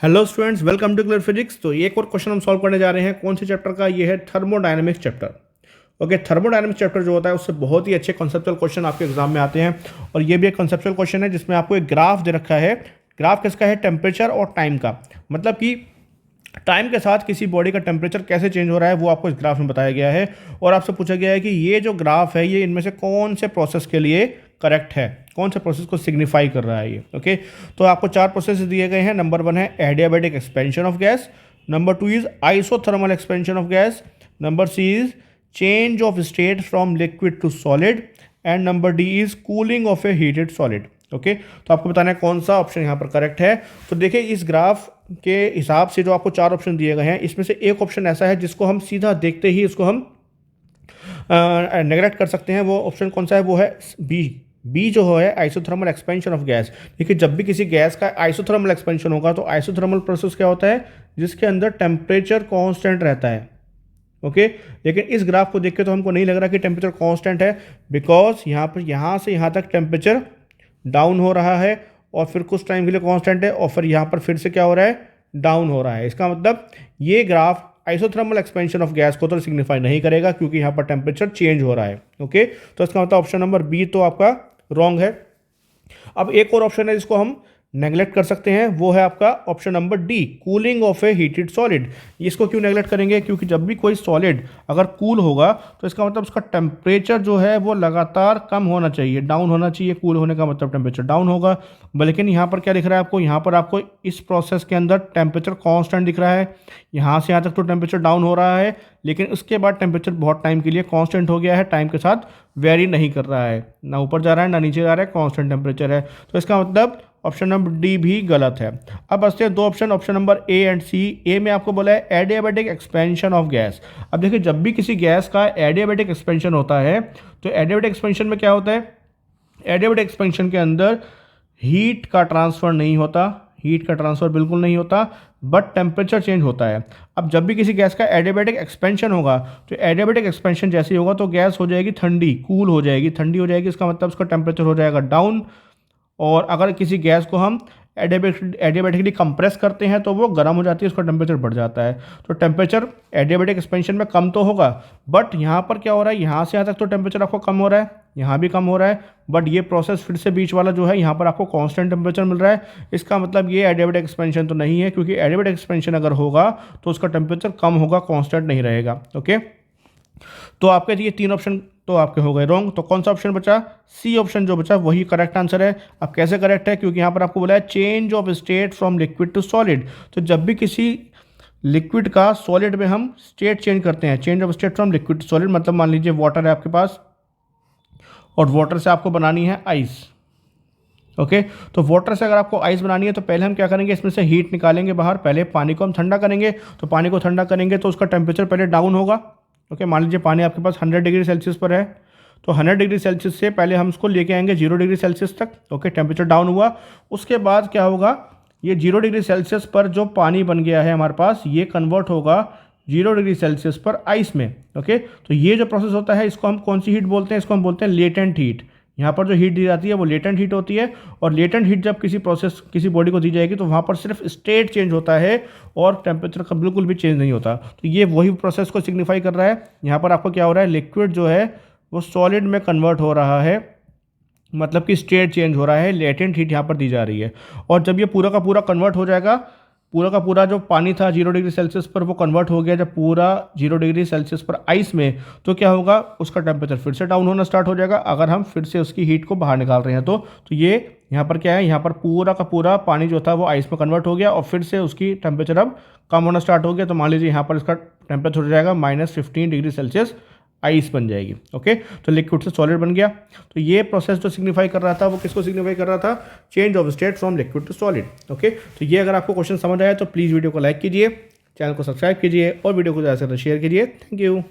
Hello students, welcome to clear physics. तो एक और क्वेश्चन हम सॉल्व करने जा रहे हैं। कौन से चैप्टर का? ये है thermodynamics chapter. Okay, thermodynamics chapter जो होता है उससे बहुत ही अच्छे कॉन्सेप्चुअल क्वेश्चन आपके एग्जाम में आते हैं। और ये भी एक कॉन्सेप्चुअल क्वेश्चन है जिसमें आपको एक ग्राफ दे रखा है। ग्राफ किसका है? टेम्परेचर और टाइम का। मतलब कि टाइम के साथ किसी बॉडी का टेम्परेचर कैसे चेंज हो रहा है वो आपको इस ग्राफ में बताया गया है। और आपसे पूछा गया है कि ये जो ग्राफ है ये इनमें से कौन से प्रोसेस के लिए करेक्ट है, कौन से प्रोसेस को सिग्निफाई कर रहा है ये। ओके, तो आपको चार प्रोसेस दिए गए हैं। नंबर 1 है adiabatic expansion of gas, number 2 is isothermal expansion of gas, number C is change of state from liquid to solid, and number D is cooling of a heated solid. Okay, तो आपको बताना है कौन सा option यहाँ पर correct है। तो देखिए, इस ग्राफ के हिसाब से जो आपको चार ऑप्शन दिए गए हैं इसमें से एक ऑप्शन ऐसा है जिसको हम सीधा देखते ही इसको हम नेगलेक्ट कर सकते हैं। वो ऑप्शन कौन सा है? वो है बी। बी जो है आइसोथर्मल एक्सपेंशन ऑफ गैस। देखिए, जब भी किसी गैस का आइसोथर्मल एक्सपेंशन होगा तो आइसोथर्मल प्रोसेस क्या होता है? जिसके अंदर टेम्परेचर कांस्टेंट रहता है। ओके, लेकिन इस ग्राफ को देख के तो हमको नहीं लग रहा कि टेम्परेचर कांस्टेंट है, बिकॉज यहाँ से यहाँ तक टेम्परेचर डाउन हो रहा है और फिर कुछ टाइम के लिए कांस्टेंट है और फिर यहाँ पर फिर से क्या हो रहा है? डाउन हो रहा है। इसका मतलब ये graph isothermal expansion of gas को तो सिग्निफाई नहीं करेगा क्योंकि यहाँ पर टेम्परेचर चेंज हो रहा है। ओके, तो इसका मतलब ऑप्शन नंबर बी तो आपका रॉन्ग है। अब एक और ऑप्शन है जिसको हम नेगलेक्ट कर सकते हैं, वो है आपका option number D, cooling of a heated solid. इसको क्यों नेगलेक्ट करेंगे? क्योंकि जब भी कोई सॉलिड अगर कूल होगा तो इसका मतलब उसका टेम्परेचर जो है वो लगातार कम होना चाहिए, डाउन होना चाहिए। कूल होने का मतलब टेम्परेचर डाउन होगा। लेकिन यहाँ पर क्या दिख रहा है आपको? यहाँ पर आपको इस प्रोसेस के अंदर टेम्परेचर कॉन्स्टेंट दिख रहा है। यहाँ से यहाँ तक तो टेम्परेचर डाउन हो रहा है, लेकिन उसके बाद टेम्परेचर बहुत टाइम के लिए कांस्टेंट हो गया है, टाइम के साथ वेरी नहीं कर रहा है, ना ऊपर जा रहा है ना नीचे जा रहा है, कांस्टेंट टेम्परेचर है। तो इसका मतलब ऑप्शन नंबर डी भी गलत है। अब बचते हैं दो ऑप्शन नंबर ए एंड सी। ए में आपको बोला है एडियाबैटिक एक्सपेंशन ऑफ गैस। अब देखिए, जब भी किसी गैस का एडियाबैटिक एक्सपेंशन होता है तो एडियाबैटिक एक्सपेंशन में क्या होता है? एडियाबैटिक एक्सपेंशन के अंदर हीट का ट्रांसफ़र नहीं होता, हीट का ट्रांसफ़र बिल्कुल नहीं होता, बट टेम्परेचर चेंज होता है। अब जब भी किसी गैस का एडियाबैटिक एक्सपेंशन होगा तो एडियाबैटिक एक्सपेंशन जैसे ही होगा तो गैस हो जाएगी ठंडी, कूल हो जाएगी, ठंडी हो जाएगी। इसका मतलब उसका टेम्परेचर हो जाएगा डाउन। और अगर किसी गैस को हम एडियाबैटिकली कंप्रेस करते हैं तो वो गर्म हो जाती है, उसका टेम्परेचर बढ़ जाता है। तो टेम्परेचर एडियाबैटिक एक्सपेंशन में कम तो होगा, बट यहाँ पर क्या हो रहा है? यहाँ से यहाँ तक तो टेम्परेचर आपको कम हो रहा है, यहाँ भी कम हो रहा है, बट ये प्रोसेस फिर से बीच वाला जो है यहाँ पर आपको कांस्टेंट टेम्परेचर मिल रहा है। इसका मतलब ये एडियाबैटिक एक्सपेंशन तो नहीं है, क्योंकि एडियाबैटिक एक्सपेंशन अगर होगा तो उसका टेम्परेचर कम होगा, कांस्टेंट नहीं रहेगा। ओके, तो आपके ये तीन ऑप्शन तो आपके हो गए रॉन्ग। तो कौन सा ऑप्शन बचा? सी ऑप्शन जो बचा वही करेक्ट आंसर है। अब कैसे करेक्ट है? क्योंकि यहाँ पर आपको बोला है change of state from liquid to solid. तो जब भी किसी लिक्विड का सॉलिड में हम स्टेट चेंज करते हैं, change of state from liquid to solid, मतलब मान लीजिए वाटर है आपके पास और वाटर से आपको बनानी है आइस। ओके, तो वाटर से अगर आपको आइस बनानी है तो पहले हम क्या करेंगे? इसमें से हीट निकालेंगे बाहर, पहले पानी को हम ठंडा करेंगे। तो पानी को ठंडा करेंगे तो उसका टेम्परेचर पहले डाउन होगा। ओके, मान लीजिए पानी आपके पास 100 डिग्री सेल्सियस पर है, तो 100 डिग्री सेल्सियस से पहले हम उसको लेके आएंगे 0 डिग्री सेल्सियस तक। ओके, टेम्परेचर डाउन हुआ। उसके बाद क्या होगा? ये 0 डिग्री सेल्सियस पर जो पानी बन गया है हमारे पास, ये कन्वर्ट होगा 0 डिग्री सेल्सियस पर आइस में। ओके, तो ये जो प्रोसेस होता है इसको हम कौन सी हीट बोलते हैं? इसको हम बोलते हैं लेटेंट हीट। यहाँ पर जो हीट दी जाती है वो लेटेंट हीट होती है। और लेटेंट हीट जब किसी बॉडी को दी जाएगी तो वहाँ पर सिर्फ स्टेट चेंज होता है और टेम्परेचर का बिल्कुल भी चेंज नहीं होता। तो ये वही प्रोसेस को सिग्निफाई कर रहा है। यहाँ पर आपको क्या हो रहा है? लिक्विड जो है वो सॉलिड में कन्वर्ट हो रहा है, मतलब कि स्टेट चेंज हो रहा है, लेटेंट हीट यहाँ पर दी जा रही है। और जब ये पूरा का पूरा कन्वर्ट हो जाएगा, पूरा का पूरा जो पानी था 0 डिग्री सेल्सियस पर वो कन्वर्ट हो गया जब पूरा 0 डिग्री सेल्सियस पर आइस में, तो क्या होगा? उसका टेम्परेचर फिर से डाउन होना स्टार्ट हो जाएगा अगर हम फिर से उसकी हीट को बाहर निकाल रहे हैं। तो ये यहाँ पर क्या है? यहाँ पर पूरा का पूरा पानी जो था वो आइस में कन्वर्ट हो गया और फिर से उसकी टेम्परेचर अब कम होना स्टार्ट हो गया। तो मान लीजिए यहाँ पर इसका टेम्परेचर हो जाएगा -15 डिग्री सेल्सियस, आइस बन जाएगी। ओके, तो लिक्विड से सॉलिड बन गया। तो ये प्रोसेस जो सिग्निफाई कर रहा था वो किसको सिग्निफाई कर रहा था? Change of state from liquid to solid. Okay, तो ये अगर आपको क्वेश्चन समझ आया तो प्लीज़ वीडियो को लाइक कीजिए, चैनल को सब्सक्राइब कीजिए और वीडियो को ज़्यादा से ज़्यादा शेयर कीजिए। Thank you.